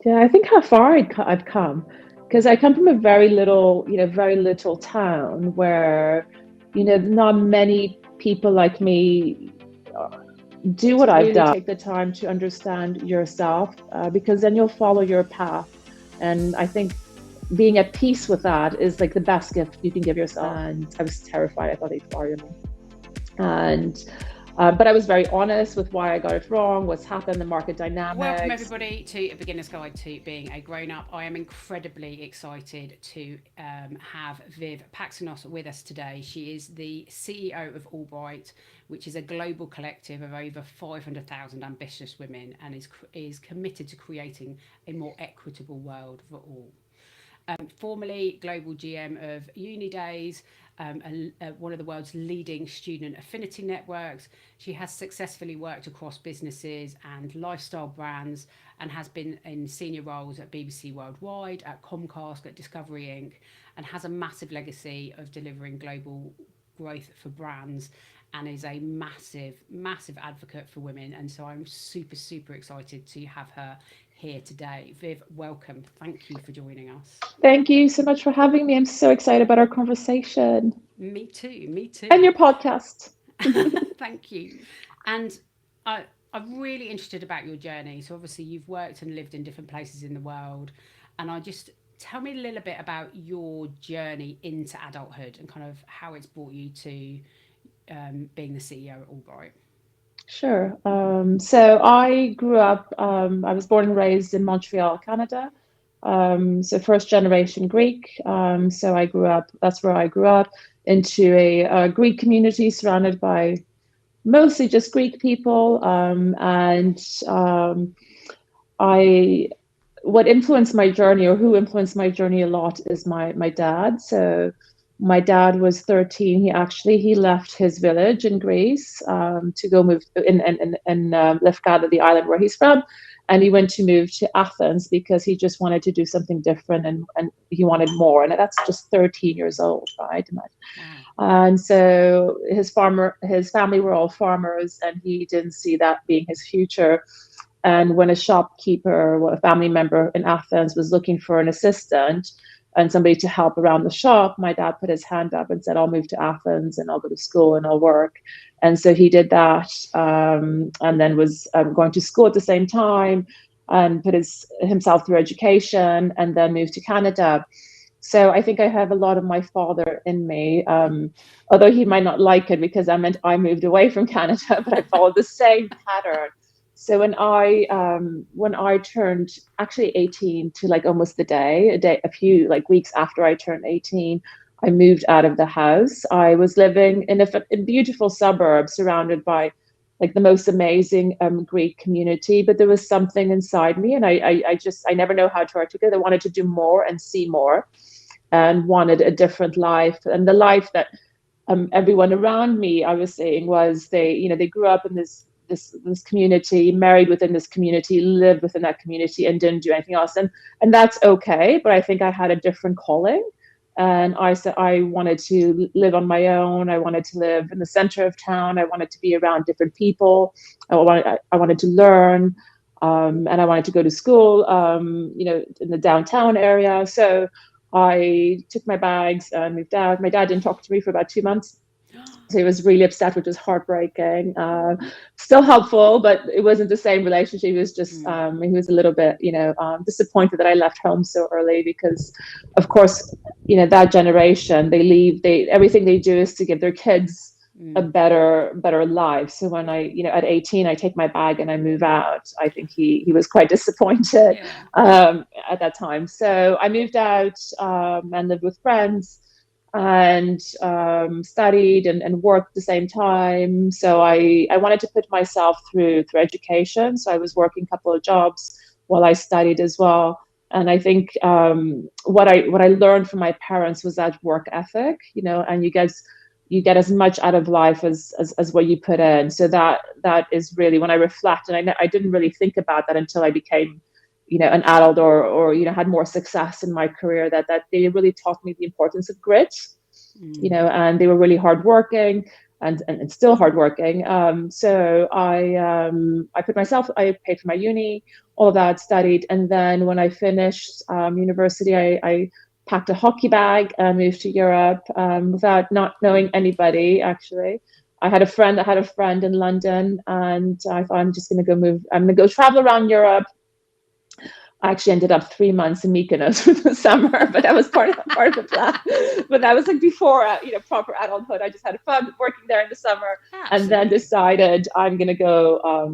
Yeah, I think how far I've come, because I come from a very little town where, not many people like me do what I've done. Take the time to understand yourself, because then you'll follow your path. And I think being at peace with that is like the best gift you can give yourself. And I was terrified. I thought they'd fire me. And but I was very honest with why I got it wrong, what's happened, the market Welcome, dynamics. everybody, to A Beginner's Guide to Being a Grown Up. I am incredibly excited to have Viv Paxinos with us today. She is the CEO of Albright, which is a global collective of over 500,000 ambitious women, and is committed to creating a more equitable world for all. Formerly Global GM of UNiDAYS, one of the world's leading student affinity networks. She has successfully worked across businesses and lifestyle brands and has been in senior roles at BBC Worldwide, at Comcast, at Discovery Inc, and has a massive legacy of delivering global growth for brands, and is a massive advocate for women. And so I'm super excited to have her here today. Viv, welcome. Thank you for joining us. Thank you so much for having me. I'm so excited about our conversation Me too. Me and too. your podcast. Thank you. And I'm really interested about your journey. So obviously you've worked and lived in different places in the world, and I just tell me a little bit about your journey into adulthood and kind of how it's brought you to being the CEO at Albright. Sure. So I grew up, I was born and raised in Montreal, Canada. So first generation Greek. So that's where I grew up, into a Greek community surrounded by mostly just Greek people. And I, what influenced my journey, or who influenced my journey a lot, is my dad. So my dad was 13. He left his village in Greece, to go move in Lefkada, the island where he's from, and he went to move to Athens because he just wanted to do something different, and he wanted more. And that's just 13 years old, right? Wow. And so his family were all farmers, and he didn't see that being his future. And when a shopkeeper or a family member in Athens was looking for an assistant and somebody to help around the shop, my dad put his hand up and said, "I'll move to Athens and I'll go to school and I'll work." And so he did that, and then was going to school at the same time, and put himself through education, and then moved to Canada. So I think I have a lot of my father in me, although he might not like it because I moved away from Canada, but I followed the same pattern. So when I turned actually 18, to like almost a few like weeks after I turned 18, I moved out of the house. I was living in a beautiful suburb surrounded by like the most amazing Greek community, but there was something inside me, and I never know how to articulate. I wanted to do more and see more, and wanted a different life, and the life that everyone around me, I was saying, was they grew up in this community, married within this community, lived within that community, and didn't do anything else. And that's okay, but I think I had a different calling. And I said I wanted to live on my own. I wanted to live in the center of town. I wanted to be around different people. I wanted to learn, and I wanted to go to school, in the downtown area. So I took my bags and moved out. My dad didn't talk to me for about 2 months. So he was really upset, which was heartbreaking. Still helpful, but it wasn't the same relationship. He was just, Mm. he was a little bit, disappointed that I left home so early because, of course, that generation, everything they do is to give their kids a Mm. better life. So when at 18, I take my bag and I move out, I think he was quite disappointed Yeah. at that time. So I moved out, and lived with friends, and studied and worked at the same time. So I wanted to put myself through education. So I was working a couple of jobs while I studied as well. And I think what I learned from my parents was that work ethic, and you get as much out of life as what you put in. So that is really, when I reflect, and I didn't really think about that until I became an adult, or had more success in my career, that they really taught me the importance of grit, Mm. and they were really hardworking. and it's still hardworking. I paid for my uni, all of that, studied, and then when I finished university, I packed a hockey bag and moved to Europe without not knowing anybody. Actually, I had a friend that had a friend in London, and I thought I'm going to go travel around Europe. I actually ended up 3 months in Mykonos for the summer, but that was part of the plan. But that was like before, proper adulthood. I just had fun working there in the summer, and then Absolutely. decided I'm going to go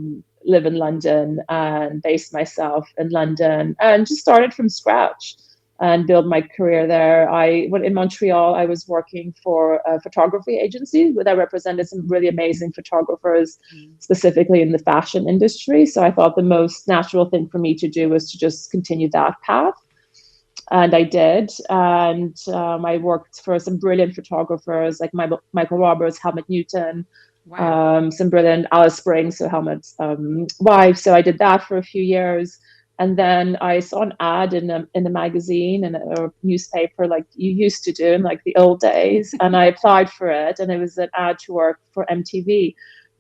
live in London and base myself in London, and just started from scratch and build my career there. When in Montreal, I was working for a photography agency where I represented some really amazing photographers, Mm. specifically in the fashion industry. So I thought the most natural thing for me to do was to just continue that path. And I did. And I worked for some brilliant photographers like Michael Roberts, Helmut Newton, Wow. some brilliant Alice Springs, so Helmut's wife. So I did that for a few years. And then I saw an ad in a magazine and a newspaper, like you used to do in like the old days. And I applied for it, and it was an ad to work for MTV.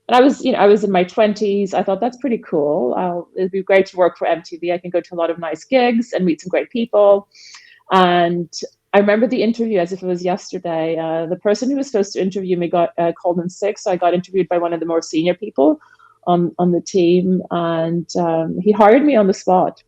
And I was in my 20s. I thought that's pretty cool. It'd be great to work for MTV. I can go to a lot of nice gigs and meet some great people. And I remember the interview as if it was yesterday. The person who was supposed to interview me got called in sick, so I got interviewed by one of the more senior people on the team, and he hired me on the spot.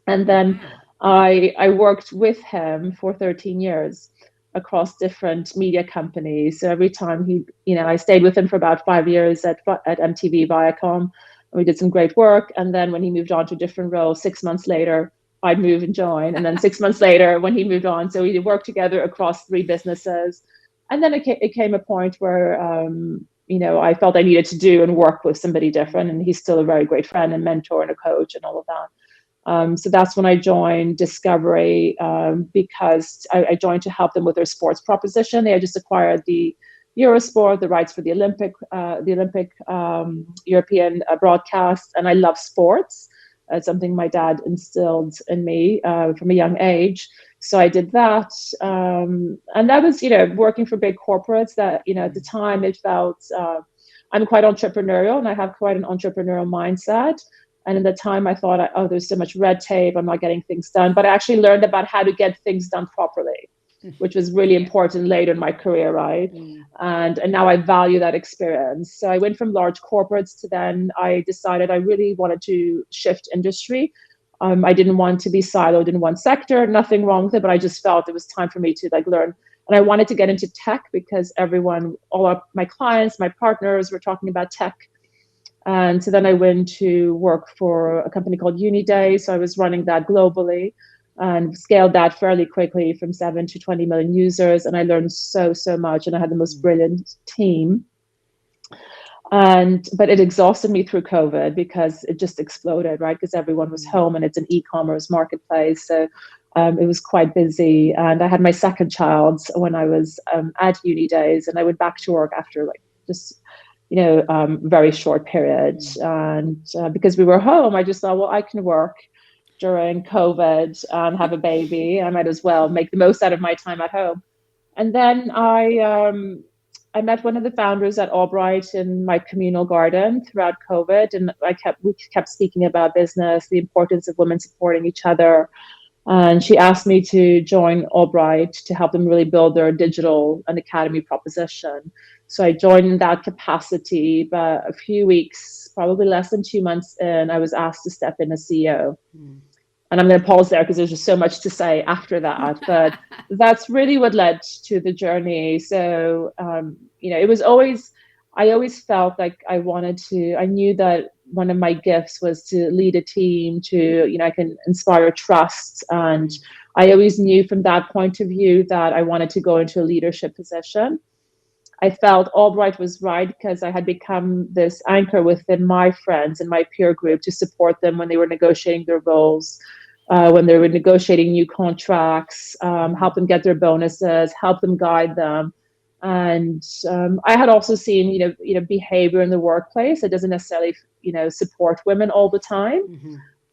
And then Wow. I worked with him for 13 years across different media companies. So every time I stayed with him for about 5 years at MTV Viacom, and we did some great work. And then when he moved on to a different role, 6 months later, I'd move and join. And then 6 months later, when he moved on, so we worked together across three businesses. And then it came a point where I felt I needed to do and work with somebody different. And he's still a very great friend and mentor and a coach and all of that. So that's when I joined Discovery, because I joined to help them with their sports proposition. They had just acquired the Eurosport, the rights for the Olympic European broadcast, and I love sports. It's something my dad instilled in me from a young age. So I did that, and that was, working for big corporates. That at the time it felt I'm quite entrepreneurial, and I have quite an entrepreneurial mindset. And at the time, I thought, oh, there's so much red tape. I'm not getting things done. But I actually learned about how to get things done properly, which was really Yeah. important later in my career, right? Mm. And now I value that experience. So I went from large corporates to then I decided I really wanted to shift industry. I didn't want to be siloed in one sector. Nothing wrong with it, but I just felt it was time for me to learn. And I wanted to get into tech because all of my clients, my partners were talking about tech. And so then I went to work for a company called UNiDAYS. So I was running that globally and scaled that fairly quickly from 7 to 20 million users. And I learned so much. And I had the most brilliant team. But it exhausted me through COVID because it just exploded, right? Because everyone was home and it's an e-commerce marketplace. So it was quite busy. And I had my second child when I was at UNiDAYS, and I went back to work after just very short period. And because we were home, I just thought, well, I can work during COVID and have a baby. I might as well make the most out of my time at home. And then I met one of the founders at Albright in my communal garden throughout COVID, and we kept speaking about business, the importance of women supporting each other. And she asked me to join Albright to help them really build their digital and academy proposition. So I joined in that capacity, but a few weeks, probably less than 2 months in, I was asked to step in as CEO. And I'm going to pause there because there's just so much to say after that. But that's really what led to the journey. So, I always felt like I knew that one of my gifts was to lead a team, I can inspire trust. And I always knew from that point of view that I wanted to go into a leadership position. I felt Albright was right because I had become this anchor within my friends and my peer group to support them when they were negotiating their roles, when they were negotiating new contracts, help them get their bonuses, help them guide them. And I had also seen, behavior in the workplace that doesn't necessarily, support women all the time.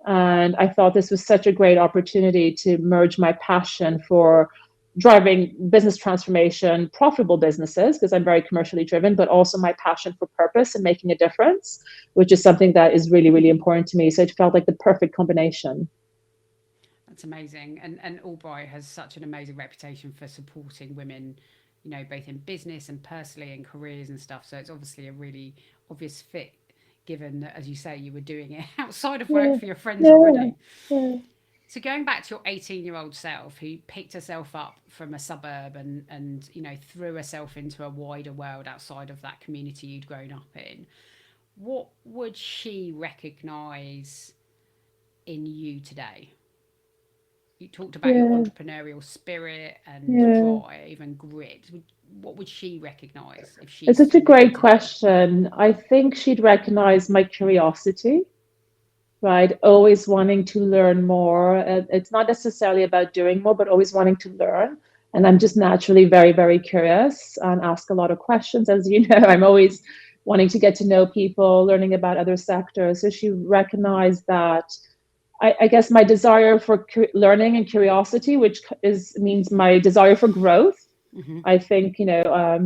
And I thought this was such a great opportunity to merge my passion for driving business transformation, profitable businesses, because I'm very commercially driven, but also my passion for purpose and making a difference, which is something that is really, really important to me. So it felt like the perfect combination. That's amazing. And Albright has such an amazing reputation for supporting women, both in business and personally in careers and stuff. So it's obviously a really obvious fit, given that, as you say, you were doing it outside of work Yeah, for your friends yeah, already. yeah, So going back to your 18-year-old self who picked herself up from a suburb and threw herself into a wider world outside of that community you'd grown up in, what would she recognize in you today? You talked about your yeah, entrepreneurial spirit and yeah. drive and grit. What would she recognize if It's she's such a looking great today? question. I think she'd recognize my curiosity, right? Always wanting to learn more. It's not necessarily about doing more, but always wanting to learn. And I'm just naturally very, very curious and ask a lot of questions. As you know, I'm always wanting to get to know people, learning about other sectors. So she recognized that. I guess my desire for learning and curiosity, which is means my desire for growth. Mm-hmm. I think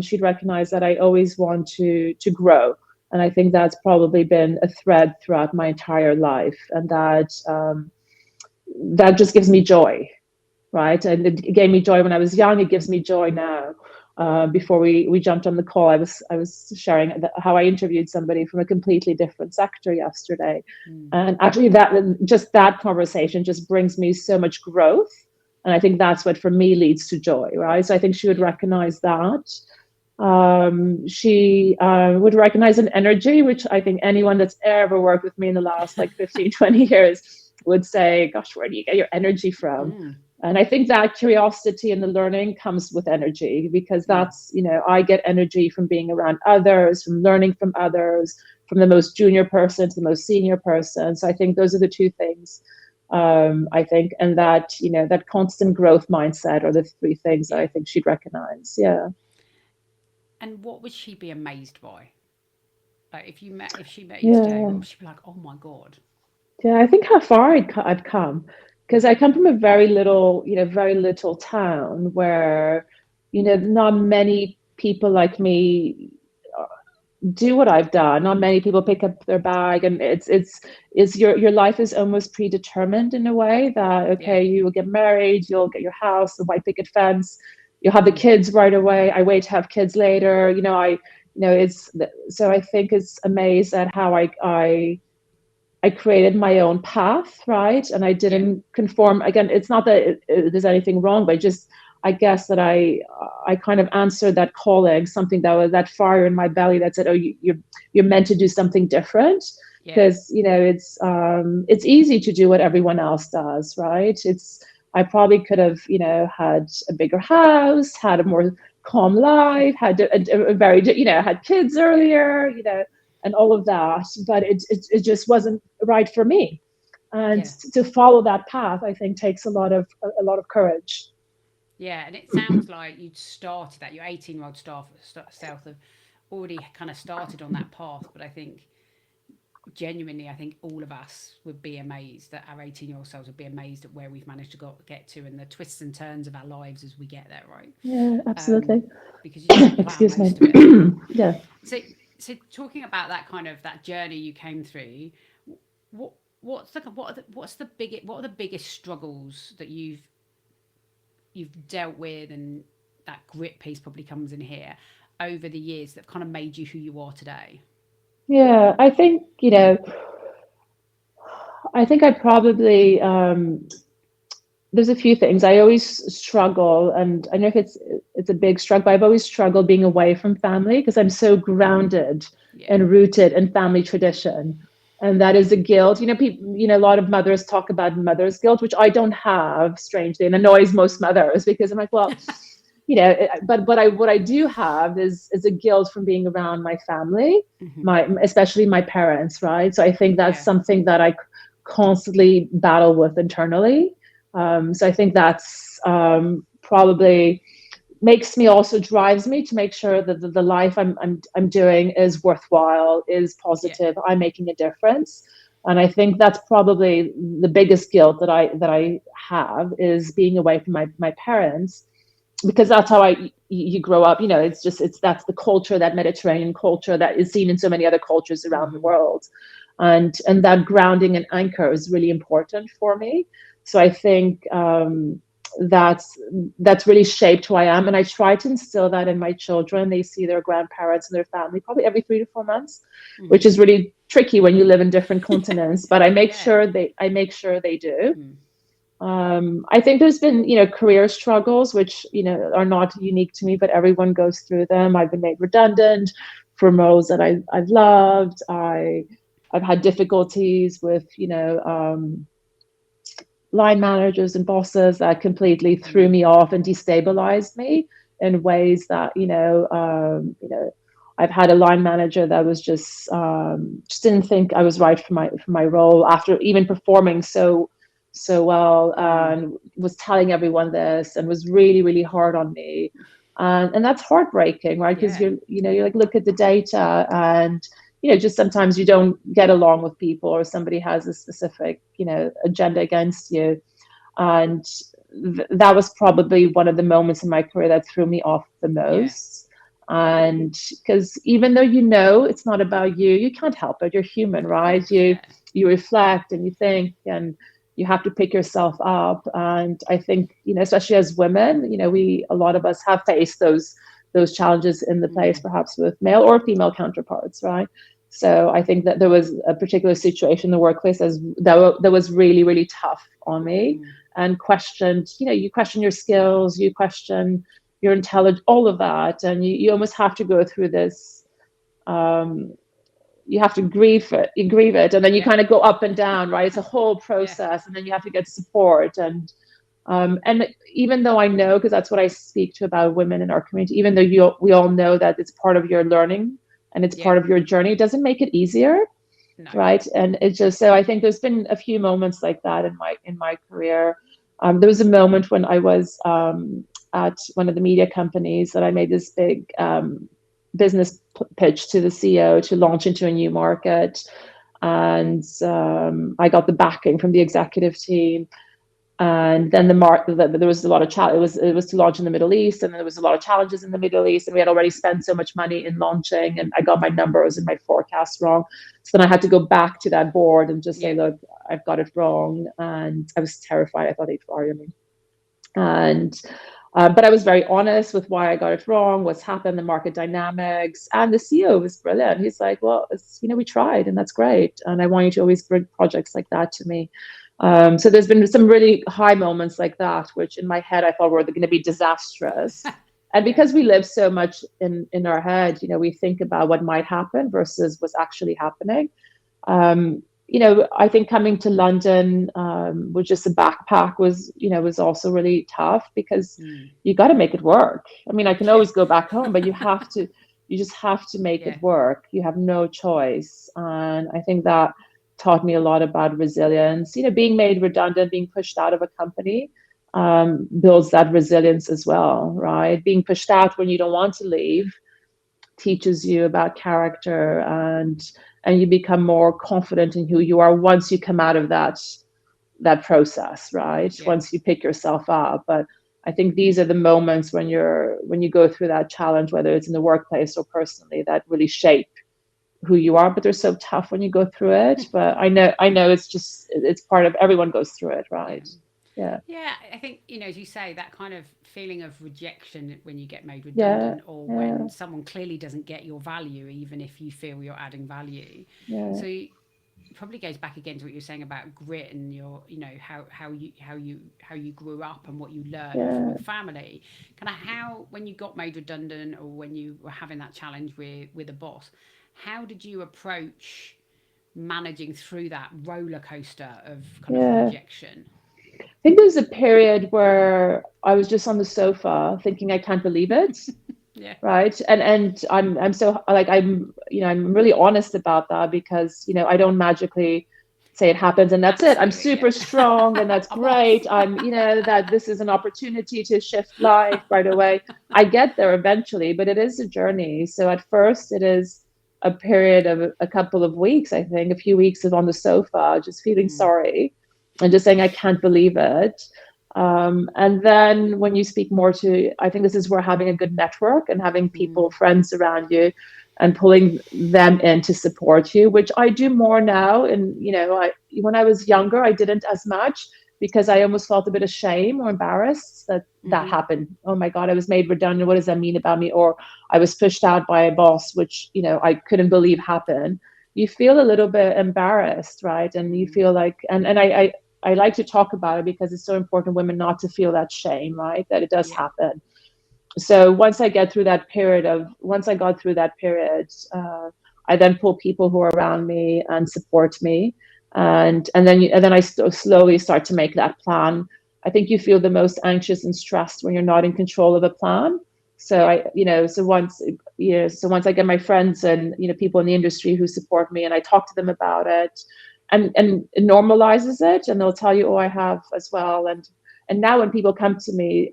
she'd recognize that I always want to grow, and I think that's probably been a thread throughout my entire life, and that just gives me joy, right? And it gave me joy when I was young. It gives me joy now. Before we jumped on the call, I was sharing how I interviewed somebody from a completely different sector yesterday, Mm. and actually that conversation just brings me so much growth, and I think that's what for me leads to joy, right? So I think she would Yeah. recognize that. She would recognize an energy, which I think anyone that's ever worked with me in the last like 15, 20 years would say, gosh, where do you get your energy from? Mm. And I think that curiosity and the learning comes with energy, because Mm. I get energy from being around others, from learning from others, from the most junior person to the most senior person. So I think those are the two things. I think, and that constant growth mindset are the three things that Yeah. I think she'd recognize. Yeah. And what would she be amazed by? Like if she met you today, what Yeah. would she be like? Oh my god. Yeah, I think how far I've come, because I come from a very little town where, not many people like me do what I've done. Not many people pick up their bag, and it's your life is almost predetermined in a way that, Yeah. okay, you will get married, you'll get your house, the white picket fence, you'll have the Mm. kids right away. I wait to have kids later. It's so I think it's amazed at how I created my own path, right? And I Yeah. didn't conform. Again, it's not that there's anything wrong, but just I guess that I kind of answered that calling, something that was that fire in my belly that said, "Oh, you're meant to do something different." Yeah. Because it's easy to do what everyone else does, right? I probably could have had a bigger house, had a more calm life, had a very had kids Yeah. earlier, and all of that, but it just wasn't right for me. And Yeah. to follow that path, I think takes a lot of courage. Yeah, and it sounds like you'd started that. Your 18-year-old self have already kind of started on that path. But I think, genuinely, I think all of us would be amazed that our 18-year-old selves would be amazed at where we've managed to get to and the twists and turns of our lives as we get there, right? Yeah, Um, absolutely. because you didn't plan Excuse me. most of it. Yeah. So, so talking about that kind of that journey you came through, what what are the biggest struggles that you've dealt with, and that grit piece probably comes in here over the years that have kind of made you who you are today? Yeah, I think I probably there's a few things I always struggle, and I know if it's a big struggle, but I've always struggled being away from family because I'm so grounded Yeah, and rooted in family tradition, and that is a guilt. People, a lot of mothers talk about mother's guilt, which I don't have, strangely, and annoys most mothers because I'm like, well, but what I do have is a guilt from being around my family, hmm, my especially my parents, right? So I think that's yeah, something that I constantly battle with internally. So I think that's probably makes me also drives me to make sure that the life I'm doing is worthwhile, is yeah, positive. I'm making a difference, and I think that's probably the biggest guilt that I have is being away from my parents. because that's how you grow up. That's the culture, that Mediterranean culture that is seen in so many other cultures around the world, and that grounding and anchor is really important for me. So I think that's that's really shaped who I am, and I try to instill that in my children. They see their grandparents and their family probably every 3 to 4 months, which is really tricky when you live in different continents. But I make sure they do. I think there's been, career struggles, which, are not unique to me, but everyone goes through them. I've been made redundant from roles that I've loved. I've had difficulties with, line managers and bosses that completely threw me off and destabilized me in ways that, I've had a line manager that was just didn't think I was right for my role after even performing so well, and was telling everyone this and was really, really hard on me. And that's heartbreaking, right? Because you're like, look at the data, and just sometimes you don't get along with people, or somebody has a specific, agenda against you. And that was probably one of the moments in my career that threw me off the most. And because even though it's not about you, you can't help it. You're human, right? You reflect and you think, and you have to pick yourself up. And I think, especially as women, a lot of us have faced those challenges in the place, perhaps with male or female counterparts, right? So I think that there was a particular situation in the workplace that was really, really tough on me, and questioned, you question your skills, you question your intelligence, all of that. And you almost have to go through this, you have to grieve it, and then you kind of go up and down, right? It's a whole process, and then you have to get support. And even though I know, because that's what I speak to about women in our community, even though we all know that it's part of your learning and it's part of your journey, it doesn't make it easier, right? And it's just, so I think there's been a few moments like that in my career. There was a moment when I was at one of the media companies that I made this big business pitch to the CEO to launch into a new market, and I got the backing from the executive team. And then there was a lot of it was to launch in the Middle East, and there was a lot of challenges in the Middle East, and we had already spent so much money in launching, and I got my numbers and my forecast wrong. So then I had to go back to that board and just say, look, I've got it wrong. And I was terrified. I thought they'd fire me. And but I was very honest with why I got it wrong, what's happened, the market dynamics. And the CEO was brilliant. He's like, well, we tried, and that's great. And I want you to always bring projects like that to me. So there's been some really high moments like that, which in my head I thought were going to be disastrous. And because we live so much in our head, we think about what might happen versus what's actually happening. I think coming to London with just a backpack was also really tough, because you got to make it work. I mean, I can always go back home, but you just have to make it work. You have no choice. And I think that taught me a lot about resilience. Being made redundant, being pushed out of a company builds that resilience as well, right? Being pushed out when you don't want to leave teaches you about character, and you become more confident in who you are once you come out of that process, right? Once you pick yourself up. But I think these are the moments when you go through that challenge, whether it's in the workplace or personally, that really shape who you are. But they're so tough when you go through it. But I know it's part of, everyone goes through it, right? Yeah, I think, as you say, that kind of feeling of rejection when you get made redundant, or when someone clearly doesn't get your value, even if you feel you're adding value. So it probably goes back again to what you're saying about grit, and your, how you grew up and what you learned from your family. Kind of how, when you got made redundant, or when you were having that challenge with a boss, how did you approach managing through that roller coaster of kind of rejection? I think there was a period where I was just on the sofa thinking, I can't believe it. Right. And I'm so, like, I'm really honest about that, because, I don't magically say it happens and that's it. I'm super strong and that's great. I'm, that this is an opportunity to shift life right away. I get there eventually, but it is a journey. So at first it is a period of a couple of weeks, I think, a few weeks of on the sofa, just feeling sorry and just saying, I can't believe it. And then when you speak more to, I think this is where having a good network and having people, friends around you, and pulling them in to support you, which I do more now. And when I was younger, I didn't as much because I almost felt a bit of shame or embarrassed that that happened. Oh my God, I was made redundant. What does that mean about me? Or I was pushed out by a boss, which I couldn't believe happened. You feel a little bit embarrassed, right? And you feel like, and I like to talk about it because it's so important women not to feel that shame, right? That it does Yeah. happen. So once I got through that period, I then pull people who are around me and support me, and then I slowly start to make that plan. I think you feel the most anxious and stressed when you're not in control of a plan. So Yeah. once I get my friends and people in the industry who support me, and I talk to them about it, and it normalizes it, and they'll tell you, oh, I have as well, and now when people come to me,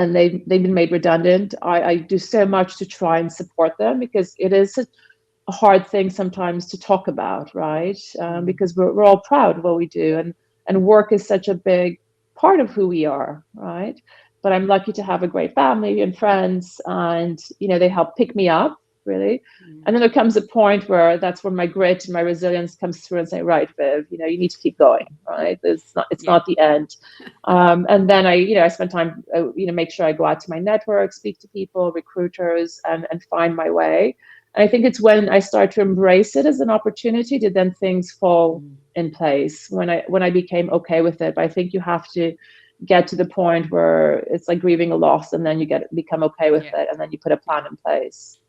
and they've been made redundant, I do so much to try and support them because it is a hard thing sometimes to talk about, right? Because we're all proud of what we do, and work is such a big part of who we are, right? But I'm lucky to have a great family and friends, and they help pick me up, really. And then there comes a point where that's when my grit and my resilience comes through and say, right, Viv, you need to keep going, right? It's Yeah. not the end. And then I spend time, make sure I go out to my network, speak to people, recruiters, and find my way. And I think it's when I start to embrace it as an opportunity that then things fall in place. When I became okay with it, but I think you have to get to the point where it's like grieving a loss, and then you become okay with Yeah. it, and then you put a Yeah. plan in place.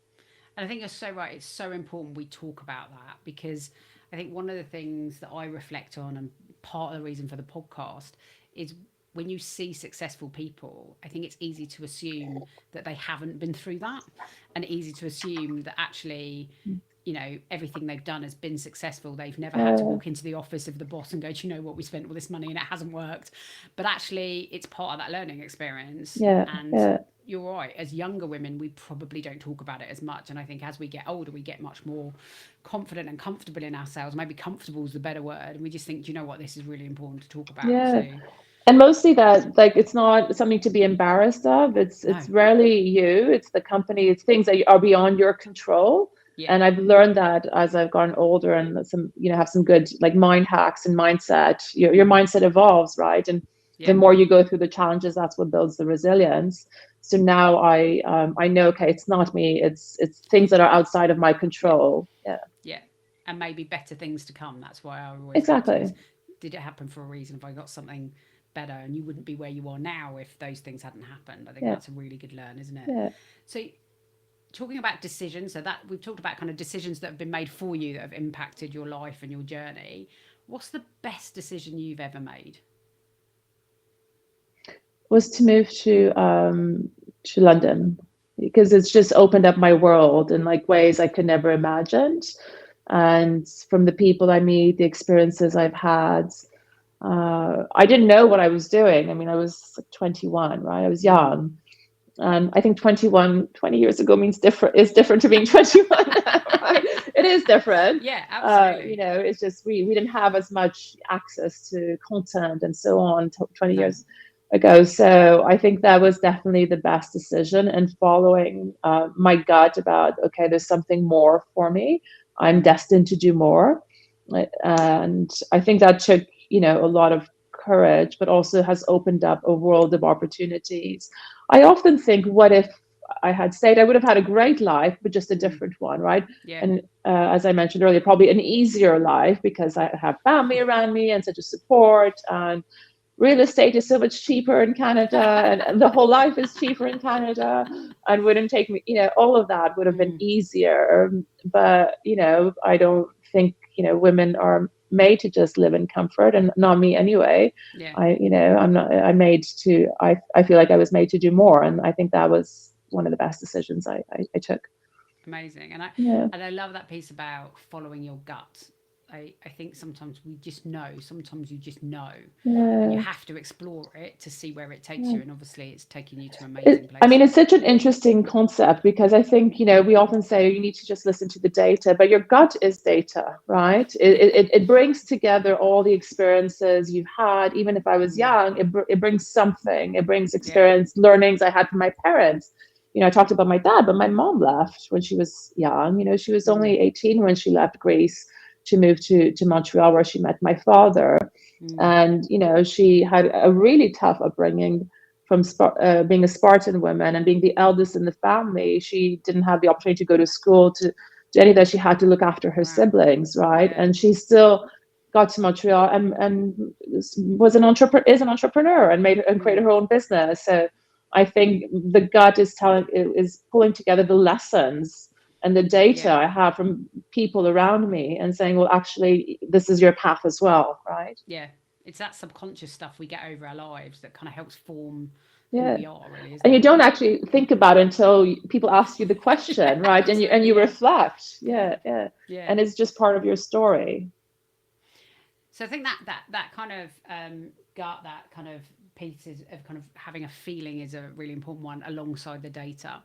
And I think you're so right. It's so important we talk about that because I think one of the things that I reflect on, and part of the reason for the podcast, is when you see successful people, I think it's easy to assume that they haven't been through that, and easy to assume that actually, everything they've done has been successful. They've never had to Uh, walk into the office of the boss and go, do you know what, we spent all this money and it hasn't worked. But actually, it's part of that learning experience. yeah, And yeah, you're right, as younger women, we probably don't talk about it as much. And I think as we get older, we get much more confident and comfortable in ourselves. Maybe comfortable is the better word. And we just think, do you know what, this is really important to talk about. yeah. So, And mostly that, like, it's not something to be embarrassed of. It's no, rarely you, it's the company, it's things that are beyond your control. yeah, And I've learned that as I've gotten older, and have some good like mind hacks and mindset. Your mindset evolves, right? And the yeah, more you go through the challenges, that's what builds the resilience. So now I know, okay, it's not me. It's things that are outside of my yeah, control. Yeah, yeah. And maybe better things to come. That's why I always look to is, exactly. did it happen for a reason? Have I got something better? And you wouldn't be where you are now if those things hadn't happened. I think Yeah, that's a really good learn, isn't it? yeah. So, talking about decisions, so that we've talked about kind of decisions that have been made for you that have impacted your life and your journey. What's the best decision you've ever made? Was to move to London because it's just opened up my world in like ways I could never imagined. And from the people I meet, the experiences I've had, I didn't know what I was doing. I mean, I was like 21, right? I was young. And I think 20 years ago is different to being 21 now, right? It is different. Yeah, absolutely. It's just we didn't have as much access to content and so on 20 No. years ago. So I think that was definitely the best decision, and following my gut about, okay, there's something more for me. I'm destined to do more. And I think that took, a lot of courage, but also has opened up a world of opportunities. I often think, what if I had stayed? I would have had a great life, but just a different one, right? Yeah. And as I mentioned earlier, probably an easier life because I have family around me and such a support. And real estate is so much cheaper in Canada, and the whole life is cheaper in Canada, and wouldn't take me, all of that would have been easier. But, I don't think, women are made to just live in comfort, and not me anyway. Yeah. I'm made to, I feel like I was made to do more. And I think that was one of the best decisions I took. Amazing. And I Yeah. and I love that piece about following your gut. I think sometimes we just know. Sometimes you just know, and you Yeah. have to explore it to see where it takes Yeah. you. And obviously, it's taking you to amazing I mean, it's places. such an interesting concept because I think, we often say you need to just listen to the data, but your gut is data, right? It brings together all the experiences you've had. Even if I was Mm. young, it brings something. It brings Yeah. experience, learnings I had from my parents. I talked about my dad, but my mom left when she was young. She was Mm. only 18 when she left Greece to move to Montreal, where she met my father. Mm. And, she had a really tough upbringing from being a Spartan woman and being the eldest in the family. She didn't have the opportunity to go to school to do any of that. She had to look after her Wow. siblings, right? Yeah. And she still got to Montreal and was an entrepreneur, is an entrepreneur, and made and created Mm. her own business. So I think the gut is pulling together the lessons and the data Yeah. I have from people around me and saying, well, actually, this is your path as well, right? Yeah. It's that subconscious stuff we get over our lives that kind of helps form who Yeah. we are, really, isn't And you it? don't actually think about it until people ask you the question, Yeah, right? And you absolutely. Yeah. reflect. Yeah. Yeah, yeah. Yeah. And it's just part of your story. So I think that kind of gut, that kind of pieces of kind of having a feeling is a really important one alongside the data.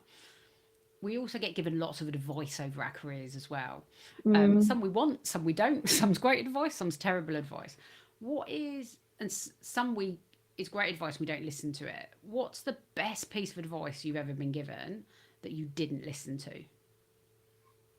We also get given lots of advice over our careers as well. Mm. Some we want, some we don't. Some's great advice, some's terrible advice. What is and some we is great advice. We don't listen to it. What's the best piece of advice you've ever been given that you didn't listen to?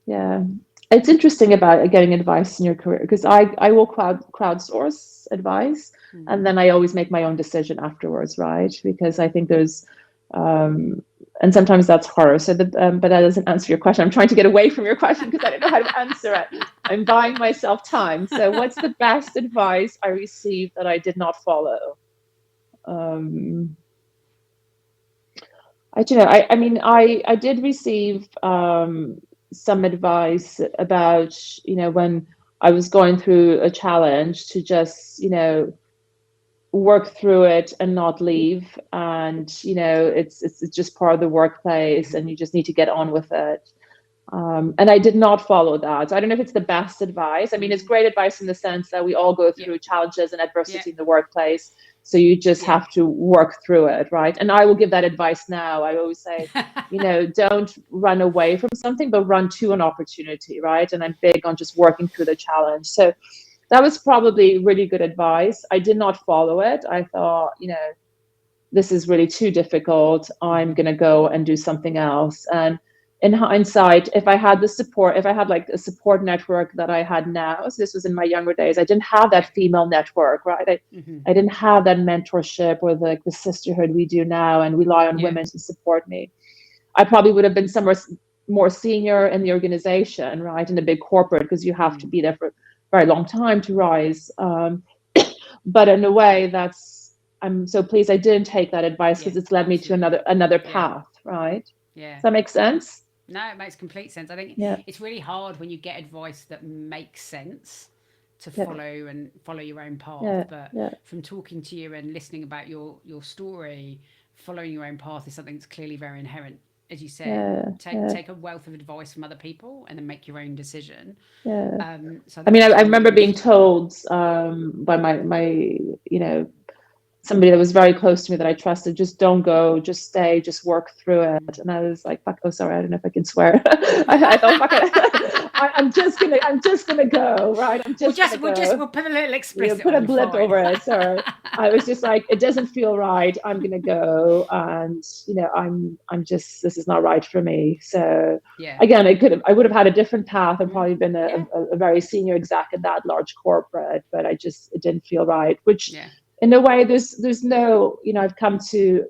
Yeah. It's interesting about getting advice in your career because I will crowdsource advice Mm. and then I always make my own decision afterwards, right? Because I think there's um and sometimes that's hard. So but that doesn't answer your question. I'm trying to get away from your question because I don't know how to answer it. I'm buying myself time. So what's the best advice I received that I did not follow? Um I don't know. I mean, I did receive some advice about, when I was going through a challenge to just, work through it and not leave. And, it's just part of the workplace and you just need to get on with it. And I did not follow that. I don't know if it's the best advice. I mean, it's Mm. great advice in the sense that we all go Yeah. through challenges and Yeah. adversity in the workplace. So you just Yeah. have to work through it, right? And I will give that advice now. I always say, don't run away from something, but run to an opportunity, right? And I'm big on just working through the challenge. So that was probably really good advice. I did not follow it. I thought, this is really too difficult. I'm Hmm. going to go and do something else. And in hindsight, if I had like a support network that I had now, so this was in my younger days, I didn't have Yeah. that female network, right? Hmm. I didn't have that mentorship or the sisterhood we do now and rely on Yeah. women to support me. I probably would have been somewhere more senior in the organization, right? In a big corporate, because you have to Mm. be there for a very long time to rise. But in a way, I'm so pleased I didn't take that advice Yeah. because it's led me to Absolutely. another Yeah. path, right? Yeah. Does that make sense? No, it makes complete sense. I think Yeah, it's really hard when you get advice that makes sense to yeah, follow your own path. yeah, But yeah, from talking to you and listening about your story, following your own path is something that's clearly very inherent. As you said, yeah, take yeah, take a wealth of advice from other people and then make your own decision. yeah. So I I think mean, I that's really remember being useful. told by my somebody that was very close to me that I trusted, just don't go, just stay, just work through it. And I was like, fuck, oh, sorry, I don't know if I can swear. I thought, fuck it. I'm just gonna go, right? I'm just gonna go. We'll put a little You explicit put on a you. blip Fine. over it. Sorry. I was just like, it doesn't feel right. I'm gonna go, and I'm just, this is not right for me. So Yeah. again, I would have had a different path and Mm. probably been Yeah. a very senior exec at that large corporate, but it didn't feel right. Which, Yeah. in a way, there's no, I've come to.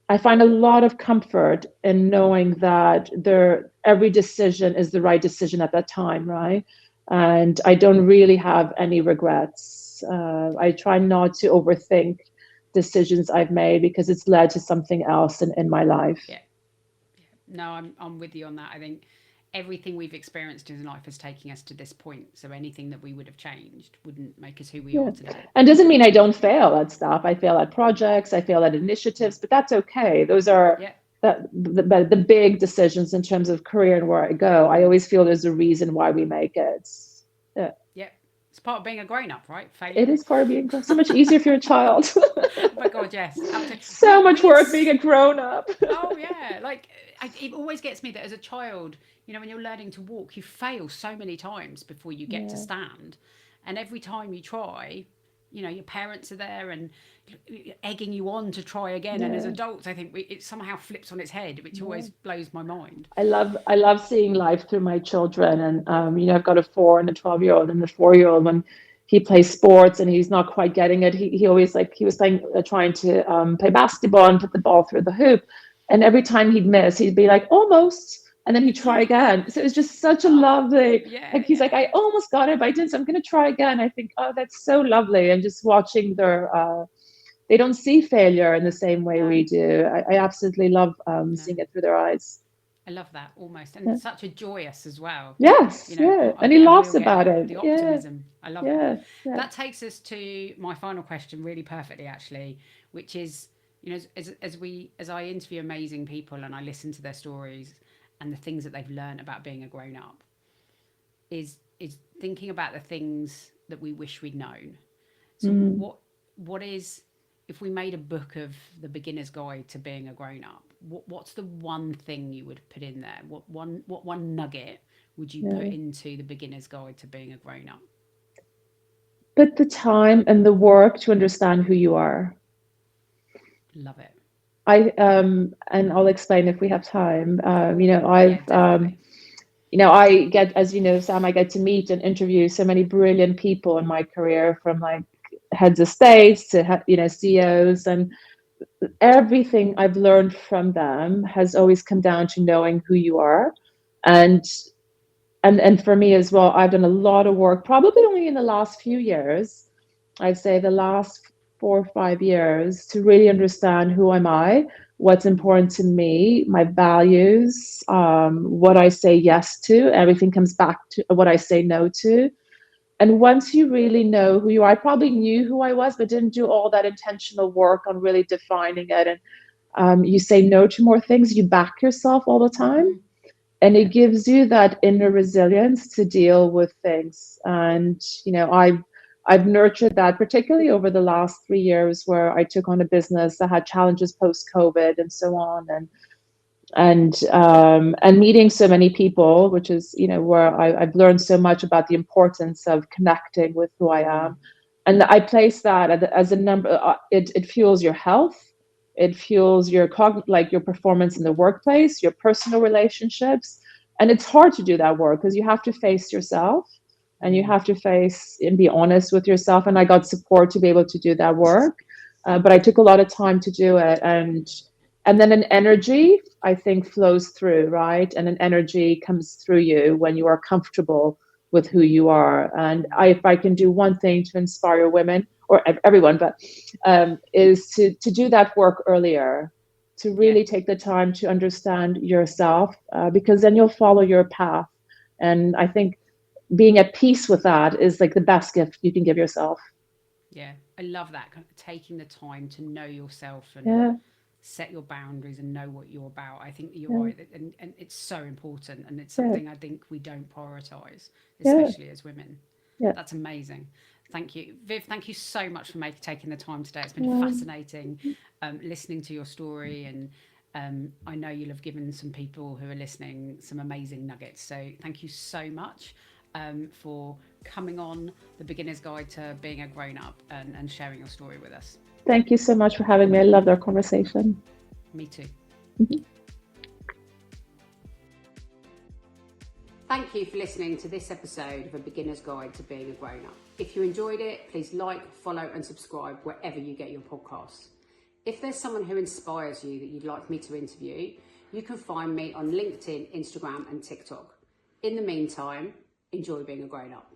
I find a lot of comfort in knowing that every decision is the right decision at that time, right? And I don't really have any regrets. I try not to overthink decisions I've made because it's led to something else in my life. Yeah. No, I'm with you on that. I think everything we've experienced in life is taking us to this point. So anything that we would have changed wouldn't make us who we Yeah. are today. And doesn't mean I don't fail at stuff. I fail at projects, I fail at initiatives, but that's okay. Yeah. the big decisions in terms of career and where I go, I always feel there's a reason why we make it. Yeah. Yeah. It's part of being a grown up, right? It Failure. is part of being so much easier if you're a child. Oh my God, yes. Absolutely. So much work being a grown up. Oh yeah, like it always gets me that as a child, when you're learning to walk, you fail so many times before you get to Yeah, stand, and every time you try, your parents are there and egging you on to try again. And as yeah, adults, I think it somehow flips on its head, which yeah. always blows my mind. I love seeing life through my children, and I've got a 4 and a 12-year-old, and the 4-year-old, when he plays sports and he's not quite getting it, he always, like, he was playing trying to play basketball and put the ball through the hoop, and every time he'd miss, he'd be like, almost, and then he'd try again. So it was just such a Oh, lovely, yeah, like, he's like, yeah, I almost got it, but I didn't, so I'm going to try again. I think, oh, that's so lovely, and just watching their they don't see failure in the same way no, we do. I absolutely love no. seeing it through their eyes. I love that almost, and Yeah. such a joyous as well. Yes, yeah. And he I will laughs get about it. it. The Yeah, optimism, I love it. yeah, yeah. That takes us to my final question, really perfectly actually, which is, as I interview amazing people and I listen to their stories and the things that they've learned about being a grown up, is thinking about the things that we wish we'd known. So Mm, what is, if we made a book of the beginner's guide to being a grown up, what's the one thing you would put in there? What one nugget would you put yeah. into the beginner's guide to being a grown up? But the time and the work to understand who you are. Love it. And I'll explain if we have time. Yeah, definitely. I get, as you know, Sam, I get to meet and interview so many brilliant people in my career, from like heads of states to CEOs, and everything I've learned from them has always come down to knowing who you are. And and for me as well, I've done a lot of work, probably only in the last few years, I'd say the last 4 or 5 years, to really understand who am I, what's important to me, my values, what I say yes to. Everything comes back to what I say no to. And once you really know who you are, I probably knew who I was, but didn't do all that intentional work on really defining it. And you say no to more things, you back yourself all the time. Mm-hmm. And it Yeah. gives you that inner resilience to deal with things. And I've nurtured that, particularly over the last 3 years, where I took on a business that had challenges post COVID and so on, and meeting so many people, which is where I've learned so much about the importance of connecting with who I Mm. am. And I place that as a number. It fuels your health, it fuels your like your performance in the workplace, your personal relationships. And it's hard to do that work because you have to face yourself, and you Mm. have to face and be honest with yourself. And I got support to be able to do that work, but I took a lot of time to do it. And then an energy, I think, flows through, right? And an energy comes through you when you are comfortable with who you are. And if I can do one thing to inspire women, or everyone, but is to do that work earlier, to Yeah. really take the time to understand yourself, because then you'll follow your path. And I think being at peace with that is like the best gift you can give yourself. Yeah. I love that kind of taking the time to know yourself and Yeah, set your boundaries and know what you're about. I think that you're yeah, right, and it's so important, and it's yeah, something I think we don't prioritize, yeah, especially as women. yeah. That's amazing. Thank you, Viv. Thank you so much for taking the time today. It's been Um, fascinating listening to your story, and I know you'll have given some people who are listening some amazing nuggets. So thank you so much for coming on the Beginner's Guide to Being a Grown Up, and sharing your story with us. Thank you so much for having me. I loved our conversation. Me too. Mhm. Thank you for listening to this episode of A Beginner's Guide to Being a Grown Up. If you enjoyed it, please like, follow, and subscribe wherever you get your podcasts. If there's someone who inspires you that you'd like me to interview, you can find me on LinkedIn, Instagram, and TikTok. In the meantime, enjoy being a grown up.